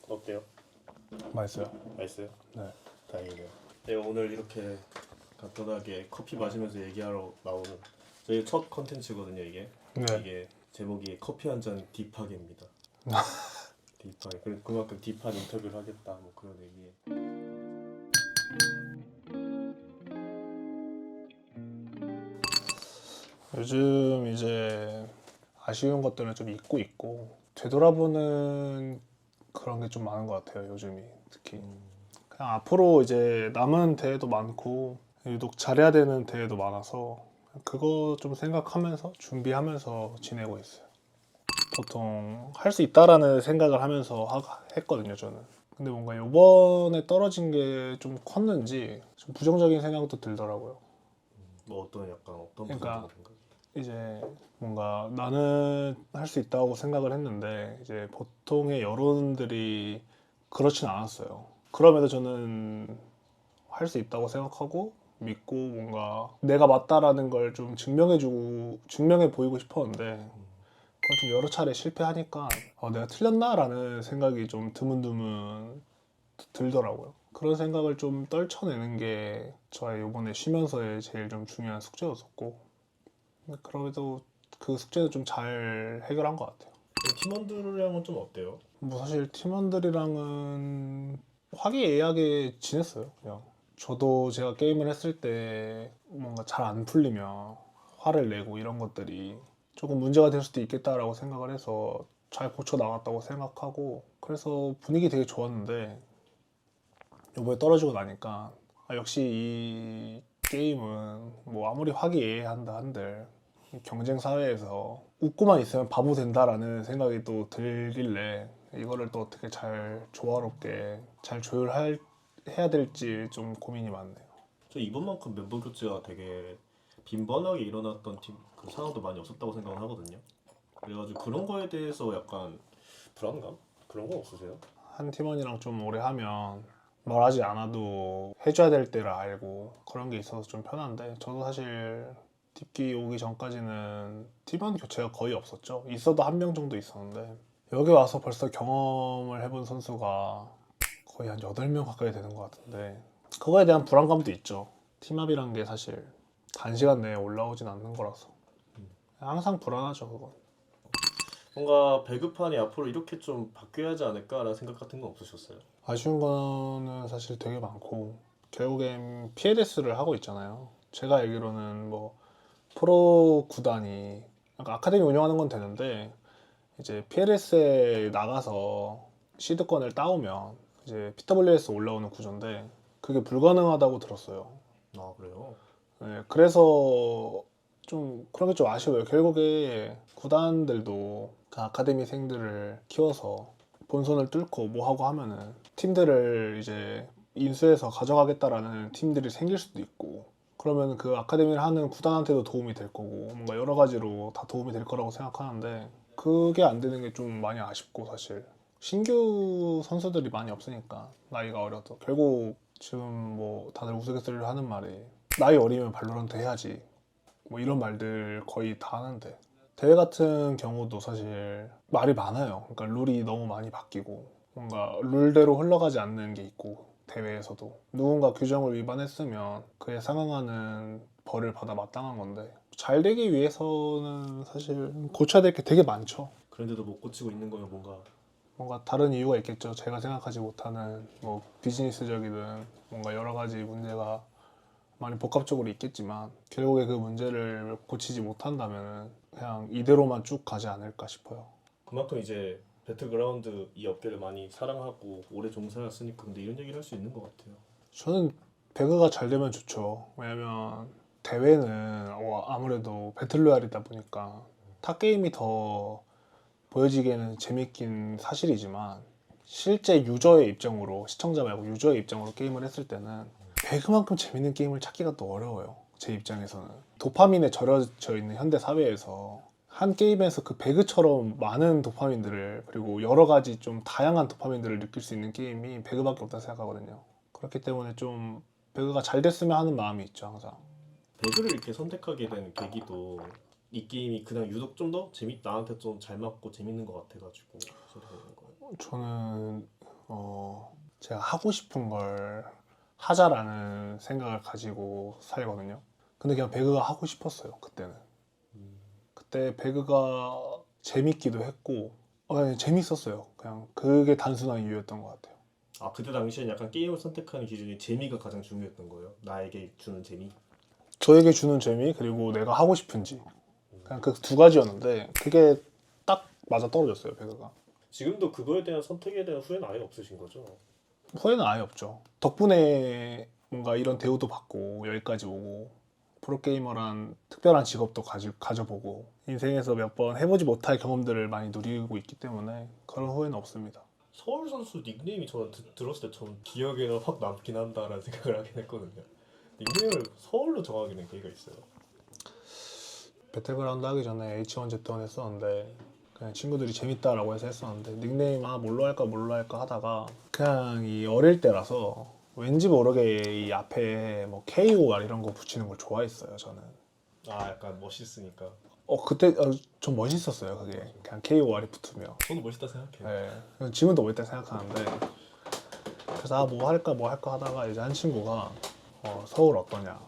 어때요? 맛있어요. 맛있어요? 네. 다행이네요. 네, 오늘 이렇게 간단하게 커피 마시면서 얘기하러 나오는 저희 첫 컨텐츠거든요, 이게. 네. 이게 제목이 커피 한 잔 딥하게입니다. 딥하게. 그만큼 딥한 인터뷰를 하겠다, 뭐 그런 의미에. 요즘 이제 아쉬운 것들은 좀 잊고 있고 되돌아보는 그런 게 좀 많은 것 같아요. 요즘이 특히. 그냥 앞으로 이제 남은 대회도 많고 유독 잘해야 되는 대회도 많아서 그거 좀 생각하면서 준비하면서 지내고 있어요. 보통 할 수 있다라는 생각을 하면서 했거든요, 저는. 근데 뭔가 이번에 떨어진 게 좀 컸는지 좀 부정적인 생각도 들더라고요. 뭐 어떤 약간 어떤 그러니까 부분인가? 이제 뭔가 나는 할 수 있다고 생각을 했는데 이제 보통의 여론들이 그렇진 않았어요. 그럼에도 저는 할 수 있다고 생각하고 믿고 뭔가 내가 맞다라는 걸 좀 증명해 보이고 싶었는데 그걸 좀 여러 차례 실패하니까 내가 틀렸나라는 생각이 좀 드문드문 들더라고요. 그런 생각을 좀 떨쳐내는 게 저의 이번에 쉬면서의 제일 좀 중요한 숙제였었고 그래도 그 숙제는 좀 잘 해결한 것 같아요. 팀원들이랑은 좀 어때요? 뭐 사실 팀원들이랑은 화기애애하게 지냈어요. 그냥 저도 제가 게임을 했을 때 뭔가 잘 안 풀리면 화를 내고 이런 것들이 조금 문제가 될 수도 있겠다라고 생각을 해서 잘 고쳐 나갔다고 생각하고 그래서 분위기 되게 좋았는데 이번에 떨어지고 나니까 역시 이 게임은 뭐 아무리 화기애애한다 한들 경쟁 사회에서 웃고만 있으면 바보 된다라는 생각이 또 들길래 이거를 또 어떻게 잘 조화롭게 잘 해야 될지 좀 고민이 많네요. 저 이번만큼 멤버 교체가 되게 빈번하게 일어났던 팀 그 상황도 많이 없었다고 생각을 하거든요. 그래가지고 그런 거에 대해서 약간 불안감? 그런 거 없으세요? 한 팀원이랑 좀 오래 하면 뭘 하지 않아도 해줘야 될 때를 알고 그런 게 있어서 좀 편한데 저도 사실 딥기 오기 전까지는 팀원 교체가 거의 없었죠. 있어도 한 명 정도 있었는데 여기 와서 벌써 경험을 해본 선수가 거의 한 8명 가까이 되는 것 같은데 그거에 대한 불안감도 있죠. 팀업이란 게 사실 단시간 내에 올라오진 않는 거라서 항상 불안하죠 그건. 뭔가 배급판이 앞으로 이렇게 좀 바뀌어야 하지 않을까라는 생각 같은 건 없으셨어요? 아쉬운 거는 사실 되게 많고 결국엔 PLS를 하고 있잖아요. 제가 알기로는 뭐 프로 구단이 약간 아카데미 운영하는 건 되는데 이제 PLS에 나가서 시드권을 따오면 이제 PWS 올라오는 구조인데 그게 불가능하다고 들었어요. 아 그래요? 네, 그래서 좀 그런 게 좀 아쉬워요. 결국에 구단들도 그 아카데미생들을 키워서 본선을 뚫고 뭐 하고 하면은 팀들을 이제 인수해서 가져가겠다라는 팀들이 생길 수도 있고 그러면 그 아카데미를 하는 구단한테도 도움이 될 거고 뭔가 여러 가지로 다 도움이 될 거라고 생각하는데 그게 안 되는 게 좀 많이 아쉽고 사실 신규 선수들이 많이 없으니까 나이가 어려도 결국 지금 뭐 다들 우스갯소리를 하는 말이 나이 어리면 발로란트 해야지 뭐 이런 말들 거의 다 하는데 대회 같은 경우도 사실 말이 많아요. 그러니까 룰이 너무 많이 바뀌고 뭔가 룰대로 흘러가지 않는 게 있고 대회에서도 누군가 규정을 위반했으면 그에 상응하는 벌을 받아 마땅한 건데 잘 되기 위해서는 사실 고쳐야 될 게 되게 많죠. 그런데도 못 고치고 있는 거면 뭔가 다른 이유가 있겠죠. 제가 생각하지 못하는 뭐 비즈니스적이든 뭔가 여러 가지 문제가 많이 복합적으로 있겠지만 결국에 그 문제를 고치지 못한다면 그냥 이대로만 쭉 가지 않을까 싶어요. 그만큼 이제 배틀그라운드 이 업계를 많이 사랑하고 오래 종사했으니까 근데 이런 얘기를 할 수 있는 것 같아요. 저는 배그가 잘 되면 좋죠. 왜냐면 대회는 아무래도 배틀로얄이다 보니까 타 게임이 더 보여지기에는 재밌긴 사실이지만 실제 유저의 입장으로 시청자 말고 유저의 입장으로 게임을 했을 때는 배그만큼 재밌는 게임을 찾기가 또 어려워요. 제 입장에서는 도파민에 절여져 있는 현대 사회에서 한 게임에서 그 배그처럼 많은 도파민들을 그리고 여러 가지 좀 다양한 도파민들을 느낄 수 있는 게임이 배그밖에 없다 생각하거든요. 그렇기 때문에 좀 배그가 잘 됐으면 하는 마음이 있죠 항상. 배그를 이렇게 선택하게 된 계기도 이 게임이 그냥 유독 좀 더 나한테 좀 잘 맞고 재밌는 것 같아가지고 선택하는 거예요. 저는 제가 하고 싶은 걸 하자라는 생각을 가지고 살거든요. 근데 그냥 배그가 하고 싶었어요. 그때는. 그때 배그가 재밌기도 했고 그냥 재밌었어요. 그냥 그게 단순한 이유였던 것 같아요. 아 그때 당시엔 약간 게임을 선택하는 기준이 재미가 가장 중요했던 거예요. 나에게 주는 재미. 저에게 주는 재미 그리고 내가 하고 싶은지 그냥 그 두 가지였는데 그게 딱 맞아 떨어졌어요. 배그가. 지금도 그거에 대한 선택에 대한 후회는 아예 없으신 거죠? 후회는 아예 없죠. 덕분에 뭔가 이런 대우도 받고 여기까지 오고 프로게이머란 특별한 직업도 가져보고 인생에서 몇 번 해보지 못할 경험들을 많이 누리고 있기 때문에 그런 후회는 없습니다. 서울 선수 닉네임이 저는 들었을 때 좀 기억에는 확 남긴 한다라는 생각을 하긴 했거든요. 닉네임을 서울로 정하게 된 계기가 있어요. 배틀그라운드 하기 전에 H1Z1 했었는데 그냥 친구들이 재밌다라고 해서 했었는데 닉네임 뭘로 할까 하다가 그냥 이 어릴 때라서 왠지 모르게 이 앞에 뭐 KOR 이런 거 붙이는 걸 좋아했어요. 저는. 아 약간 멋있으니까. 그때 좀 멋있었어요. 그게 그냥 KOR이 붙으면. 저도 멋있다 생각해요. 네, 지금도 멋있다 생각하는데 그래서 뭐 할까 하다가 이제 한 친구가 서울 어떠냐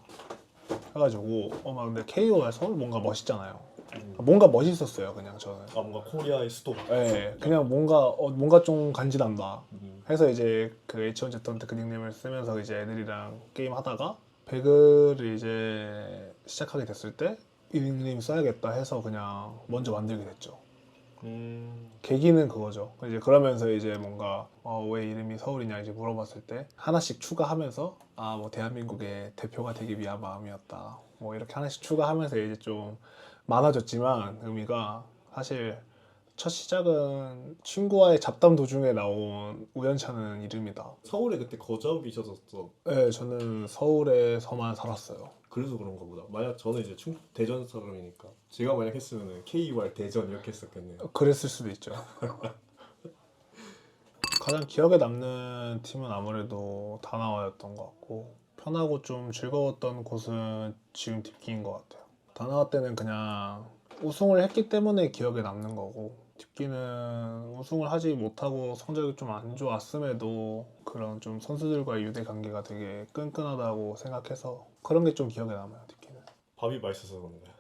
해가지고 막 근데 KOR 서울 뭔가 멋있잖아요. 뭔가 멋있었어요. 그냥 저는. 아 뭔가 코리아의 수도. 네, 그냥 뭔가 좀 간지난다. 음. 해서 이제 그 H1Z1 그 닉네임을 쓰면서 이제 애들이랑 게임 하다가 배그를 이제 시작하게 됐을 때 이 닉네임 써야겠다 해서 그냥 먼저 만들게 됐죠. 계기는 그거죠. 이제 그러면서 이제 뭔가 왜 이름이 서울이냐 이제 물어봤을 때 하나씩 추가하면서 뭐 대한민국의 대표가 되기 위한 마음이었다. 뭐 이렇게 하나씩 추가하면서 이제 좀 많아졌지만 의미가 사실 첫 시작은 친구와의 잡담 도중에 나온 우연찮은 이름이다. 서울에 그때 거주하고 계셨었어. 네, 저는 서울에서만 살았어요. 그래서 그런가 보다. 만약 저는 이제 대전 사람이니까 제가 만약 했으면 KUR 대전 이렇게 했었겠네요. 그랬을 수도 있죠. 가장 기억에 남는 팀은 아무래도 다나와였던 것 같고 편하고 좀 즐거웠던 곳은 지금 딥기인 것 같아요. 다나와 때는 그냥 우승을 했기 때문에 기억에 남는 거고 딥기는 우승을 하지 못하고 성적이 좀 안 좋았음에도 그런 좀 선수들과의 유대 관계가 되게 끈끈하다고 생각해서 그런 게 좀 기억에 남아요. 딥기는. 밥이 맛있어서 그런가요?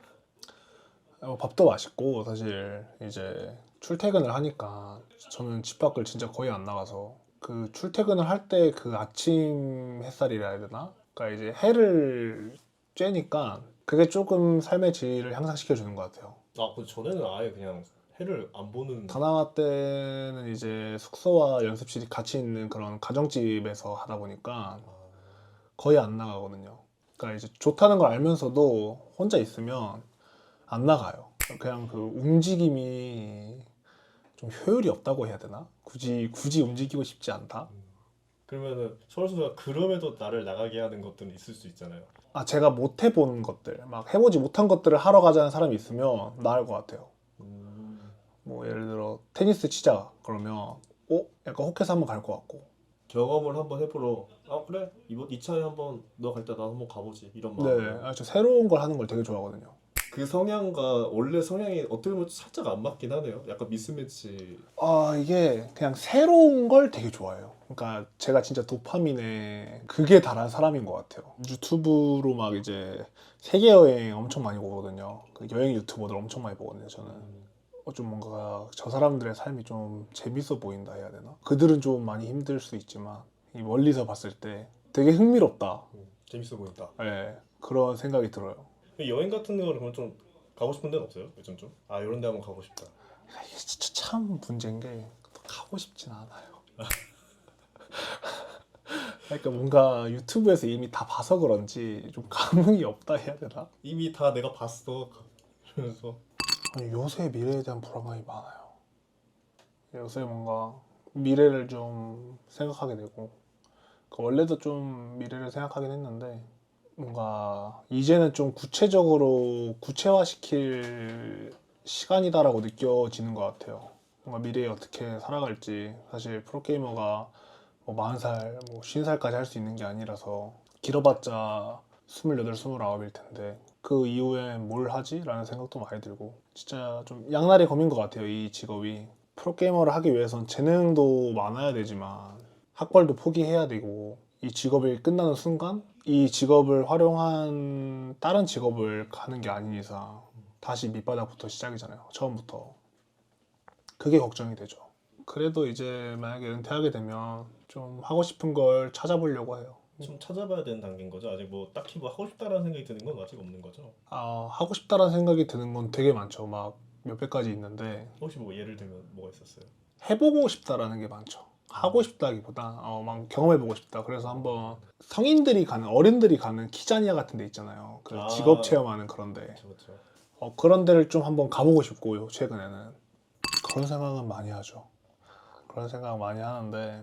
밥도 맛있고 사실 이제 출퇴근을 하니까 저는 집 밖을 진짜 거의 안 나가서 그 출퇴근을 할 때 그 아침 햇살이라 해야 되나? 그러니까 이제 해를 쬐니까 그게 조금 삶의 질을 향상시켜 주는 것 같아요. 아, 근데 전에는 아예 그냥 해를 안 보는. 다나와 때는 이제 숙소와 연습실이 같이 있는 그런 가정집에서 하다 보니까 거의 안 나가거든요. 그러니까 이제 좋다는 걸 알면서도 혼자 있으면 안 나가요. 그냥 그 움직임이 좀 효율이 없다고 해야 되나? 굳이 움직이고 싶지 않다. 그러면은 서울 선수가 그럼에도 나를 나가게 하는 것들은 있을 수 있잖아요. 제가 못 해본 것들, 막 해보지 못한 것들을 하러 가자는 사람이 있으면 나을 것 같아요. 뭐 예를 들어 테니스 치자 그러면 약간 혹해서 한번 갈 것 같고. 경험을 한번 해보러. 아 그래 이번 2차에 한번 너 갈 때 나 한번 가보지 이런 네, 마음. 저 새로운 걸 하는 걸 되게 좋아하거든요. 그 성향과 원래 성향이 어떻게 보면 살짝 안 맞긴 하네요. 약간 미스매치. 이게 그냥 새로운 걸 되게 좋아해요. 그러니까 제가 진짜 도파민에 그게 달한 사람인 것 같아요. 유튜브로 막 이제 세계 여행 엄청 많이 보거든요. 그 여행 유튜버들 엄청 많이 보거든요. 저는 좀 뭔가 저 사람들의 삶이 좀 재밌어 보인다 해야 되나? 그들은 좀 많이 힘들 수 있지만 이 멀리서 봤을 때 되게 흥미롭다. 재밌어 보인다. 네, 그런 생각이 들어요. 여행 같은 거를 그럼 좀 가고 싶은 데는 없어요? 요즘 좀? 아 이런 데 한번 가고 싶다. 이게 진짜 참 문제인 게 가고 싶진 않아요. 그러니까 뭔가 유튜브에서 이미 다 봐서 그런지 좀 감흥이 없다 해야 되나? 이미 다 내가 봤어. 그러면서 요새 미래에 대한 불안감이 많아요. 요새 뭔가 미래를 좀 생각하게 되고 원래도 좀 미래를 생각하긴 했는데 뭔가 이제는 좀 구체적으로 구체화시킬 시간이다라고 느껴지는 것 같아요. 뭔가 미래에 어떻게 살아갈지 사실 프로게이머가 뭐 40살, 뭐 50살까지 할 수 있는 게 아니라서 길어봤자 28, 29일 텐데 그 이후에 뭘 하지? 라는 생각도 많이 들고 진짜 좀 양날의 검인 것 같아요. 이 직업이 프로게이머를 하기 위해선 재능도 많아야 되지만 학벌도 포기해야 되고 이 직업이 끝나는 순간 이 직업을 활용한 다른 직업을 가는 게 아닌 이상 다시 밑바닥부터 시작이잖아요. 처음부터. 그게 걱정이 되죠. 그래도 이제 만약에 은퇴하게 되면 좀 하고 싶은 걸 찾아보려고 해요. 좀 찾아봐야 되는 단계인 거죠. 아직 뭐 딱히 뭐 하고 싶다라는 생각이 드는 건 아직 없는 거죠. 하고 싶다라는 생각이 드는 건 되게 많죠. 막 몇백 가지 있는데 혹시 뭐 예를 들면 뭐가 있었어요? 해보고 싶다라는 게 많죠. 하고 싶다기보다 막 경험해보고 싶다. 그래서 한번 성인들이 가는 어른들이 가는 키자니아 같은 데 있잖아요. 그 아. 직업 체험하는 그런데 그렇죠. 그런 데를 좀 한번 가보고 싶고요. 최근에는 그런 생각은 많이 하죠. 그런 생각 많이 하는데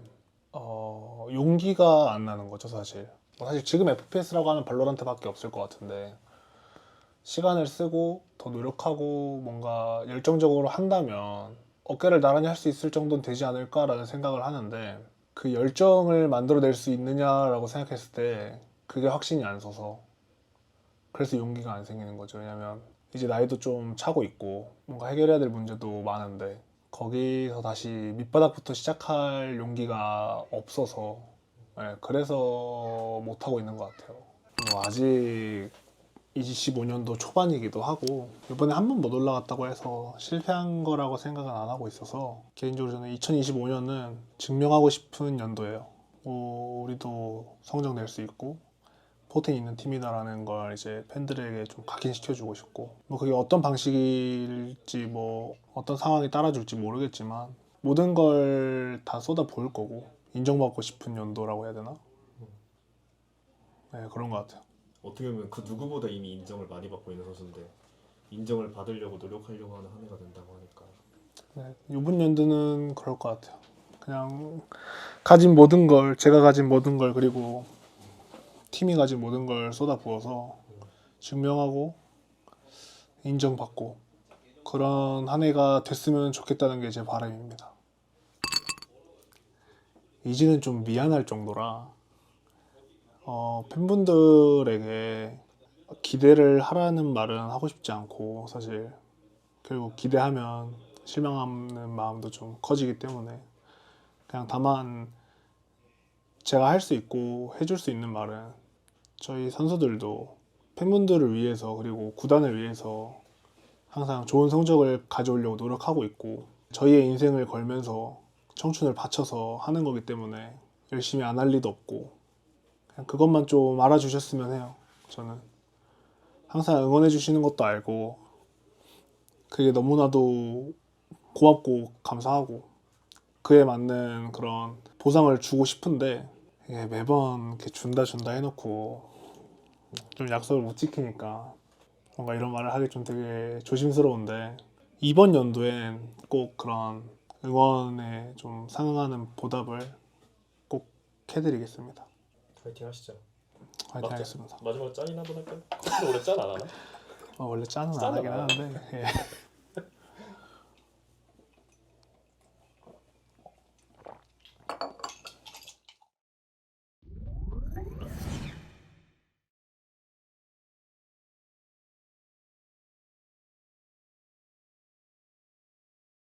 용기가 안 나는 거죠, 사실. 사실 지금 FPS라고 하면 발로란트밖에 없을 것 같은데 시간을 쓰고 더 노력하고 뭔가 열정적으로 한다면 어깨를 나란히 할 수 있을 정도는 되지 않을까라는 생각을 하는데 그 열정을 만들어낼 수 있느냐라고 생각했을 때 그게 확신이 안 서서 그래서 용기가 안 생기는 거죠. 왜냐면 이제 나이도 좀 차고 있고 뭔가 해결해야 될 문제도 많은데 거기서 다시 밑바닥부터 시작할 용기가 없어서 그래서 못하고 있는 것 같아요. 아직 25년도 초반이기도 하고 이번에 한 번 못 올라갔다고 해서 실패한 거라고 생각은 안 하고 있어서 개인적으로 저는 2025년은 증명하고 싶은 연도예요. 우리도 성적 낼 수 있고 포텐 있는 팀이다라는 걸 이제 팬들에게 좀 각인시켜주고 싶고 뭐 그게 어떤 방식일지 뭐 어떤 상황이 따라줄지 모르겠지만 모든 걸 다 쏟아 부을 거고 인정받고 싶은 연도라고 해야 되나? 네, 그런 것 같아요. 어떻게 보면 그 누구보다 이미 인정을 많이 받고 있는 선수인데 인정을 받으려고 노력하려고 하는 한 해가 된다고 하니까 네, 이번 연도는 그럴 것 같아요. 그냥 가진 모든 걸 제가 가진 모든 걸 그리고 팀이 가진 모든 걸 쏟아 부어서 증명하고 인정받고 그런 한 해가 됐으면 좋겠다는 게 제 바람입니다. 이제는 좀 미안할 정도라 팬분들에게 기대를 하라는 말은 하고 싶지 않고 사실 결국 기대하면 실망하는 마음도 좀 커지기 때문에 그냥 다만 제가 할 수 있고 해줄 수 있는 말은 저희 선수들도 팬분들을 위해서 그리고 구단을 위해서 항상 좋은 성적을 가져오려고 노력하고 있고 저희의 인생을 걸면서 청춘을 바쳐서 하는 거기 때문에 열심히 안 할 리도 없고 그냥 그것만 좀 알아주셨으면 해요. 저는 항상 응원해 주시는 것도 알고 그게 너무나도 고맙고 감사하고 그에 맞는 그런 보상을 주고 싶은데 이게 매번 이렇게 준다 해놓고 좀 약속을 못 지키니까 뭔가 이런 말을 하기 좀 되게 조심스러운데 이번 연도엔 꼭 그런 응원에 좀 상응하는 보답을 꼭 해드리겠습니다. 파이팅 하시죠. 화이팅 하겠습니다. 마지막으로 짠이나 한번 할까요? 커피도 원래 짠 안 하나? 원래 짠은 안 짠은 하긴 안 하는데